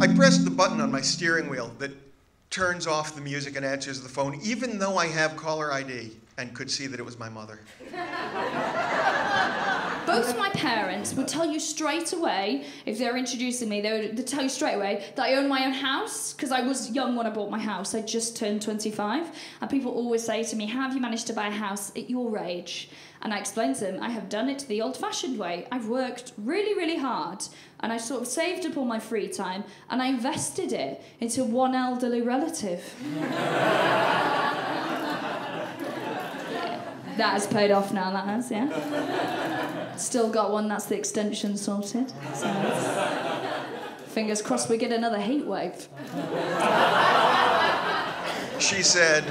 I pressed the button on my steering wheel that turns off the music and answers the phone, even though I have caller ID and could see that it was my mother. Both my parents would tell you straight away, if they were introducing me, they'd tell you straight away that I own my own house, because I was young when I bought my house. I just turned 25. And people always say to me, how have you managed to buy a house at your age? And I explained to them, I have done it the old-fashioned way. I've worked really, really hard, and I sort of saved up all my free time, and I invested it into one elderly relative. That has paid off now, that has, yeah. Still got one, that's the extension sorted. So fingers crossed we get another heat wave. She said,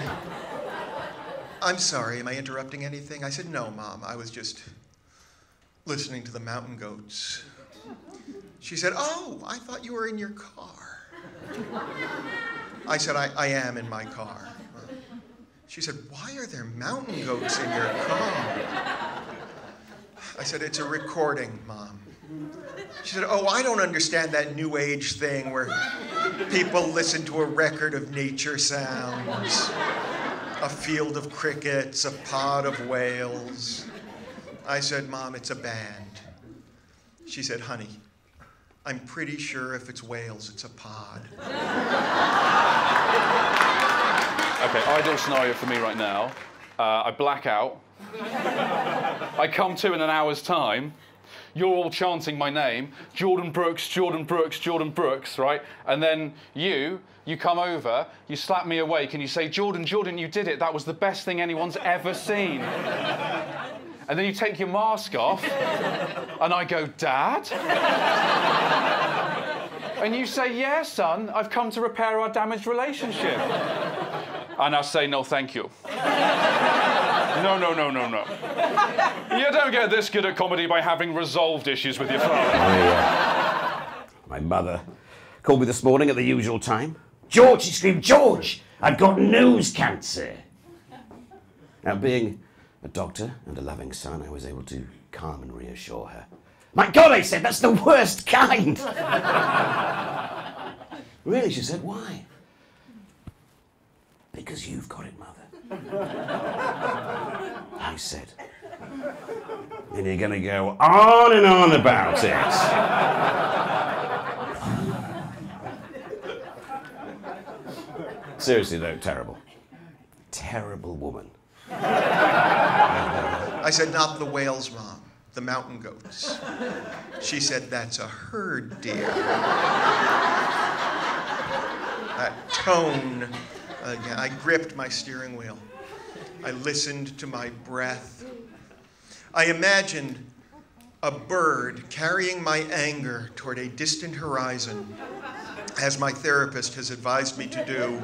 I'm sorry, am I interrupting anything? I said, no, Mom, I was just listening to the mountain goats. She said, oh, I thought you were in your car. I said, I am in my car. She said, why are there mountain goats in your car? I said, it's a recording, Mom. She said, oh, I don't understand that new age thing where people listen to a record of nature sounds. A field of crickets, a pod of whales. I said, Mom, it's a band. She said, honey, I'm pretty sure if it's whales, it's a pod. Okay, ideal scenario for me right now. I black out. I come to in an hour's time. You're all chanting my name, Jordan Brooks, Jordan Brooks, Jordan Brooks, right? And then you come over, you slap me awake and you say, Jordan, Jordan, you did it. That was the best thing anyone's ever seen. And then you take your mask off and I go, Dad? And you say, yeah, son, I've come to repair our damaged relationship. And I say, no, thank you. No, no, no, no, no. You don't get this good at comedy by having resolved issues with your father. My mother called me this morning at the usual time. George, she screamed, George, I've got nose cancer. Now, being a doctor and a loving son, I was able to calm and reassure her. My God, I said, that's the worst kind. Really, she said, why? Because you've got it, Mother. I said, and you're going to go on and on about it. Seriously, though, terrible. Terrible woman. I said, not the whales, Mom, the mountain goats. She said, that's a herd, dear. That tone. Again, I gripped my steering wheel. I listened to my breath. I imagined a bird carrying my anger toward a distant horizon, as my therapist has advised me to do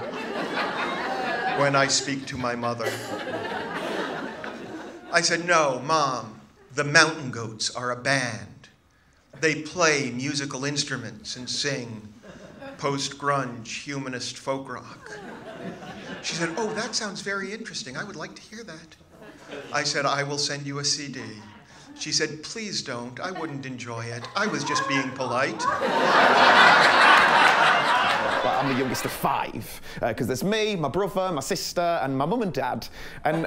when I speak to my mother. I said, no, Mom, the mountain goats are a band. They play musical instruments and sing post-grunge humanist folk rock. She said, oh, that sounds very interesting. I would like to hear that. I said, I will send you a CD. She said, please don't. I wouldn't enjoy it. I was just being polite. Well, I'm the youngest of 5, because there's me, my brother, my sister, and my mum and dad. And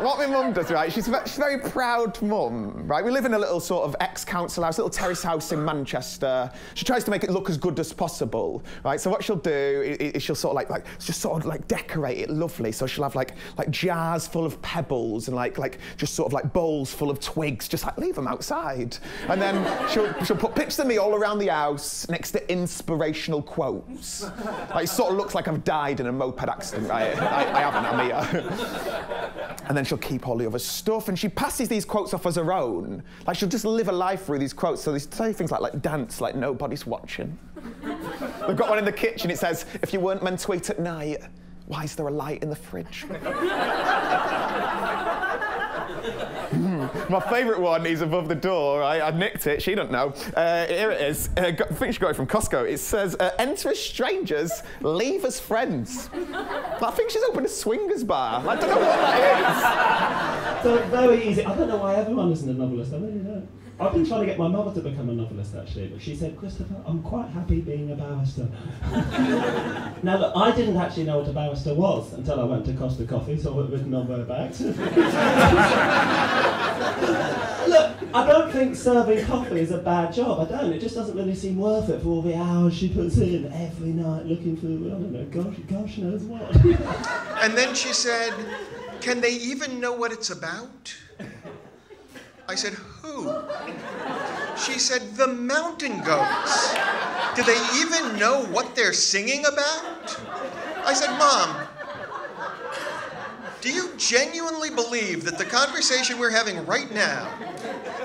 what my mum does, right, she's a very proud mum, right? We live in a little sort of ex-council house, little terrace house in Manchester. She tries to make it look as good as possible, right? So what she'll do is she'll sort of just sort of decorate it lovely. So she'll have like jars full of pebbles and just sort of bowls full of twigs, just leave them outside. And then she'll put pictures of me all around the house next to inspirational quotes. It sort of looks like I've died in a moped accident. I haven't, I'm here. And then she'll keep all the other stuff, and she passes these quotes off as her own. She'll just live a life through these quotes. So they say things like dance like nobody's watching. They've got one in the kitchen, it says, if you weren't meant to eat at night, why is there a light in the fridge? My favourite one is above the door, right? I nicked it, she doesn't know. Here it is. I think she got it from Costco. It says, enter as strangers, leave as friends. I think she's opened a swingers bar. I don't know what that is. So very easy. I don't know why everyone isn't a novelist, I really don't. I've been trying to get my mother to become a novelist, actually, but she said, Christopher, I'm quite happy being a barrister. Now, look, I didn't actually know what a barrister was until I went to Costa Coffee, saw it written on their bags. Look, I don't think serving coffee is a bad job, I don't. It just doesn't really seem worth it for all the hours she puts in every night looking for, I don't know, gosh knows what. And then she said, can they even know what it's about? I said, who? She said, the mountain goats. Do they even know what they're singing about? I said, Mom, do you genuinely believe that the conversation we're having right now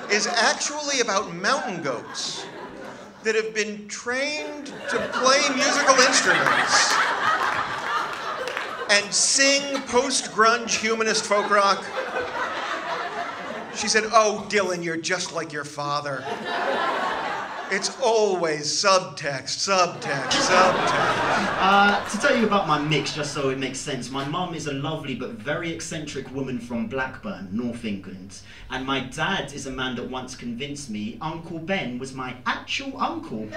is actually about mountain goats that have been trained to play musical instruments and sing post-grunge humanist folk rock? She said, oh, Dylan, you're just like your father. It's always subtext. To tell you about my mix, just so it makes sense, my mum is a lovely but very eccentric woman from Blackburn, North England. And my dad is a man that once convinced me Uncle Ben was my actual uncle.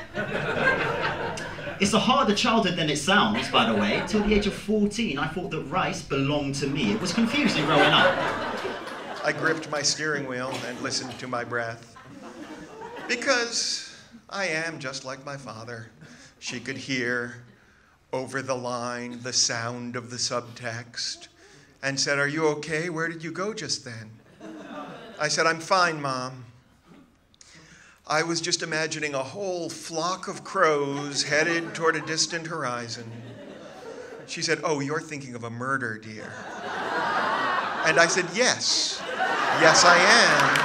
It's a harder childhood than it sounds, by the way. Till the age of 14, I thought that rice belonged to me. It was confusing growing up. I gripped my steering wheel and listened to my breath. Because I am just like my father. She could hear over the line the sound of the subtext and said, are you okay? Where did you go just then? I said, I'm fine, Mom. I was just imagining a whole flock of crows headed toward a distant horizon. She said, oh, you're thinking of a murder, dear. And I said, yes. Yes, I am.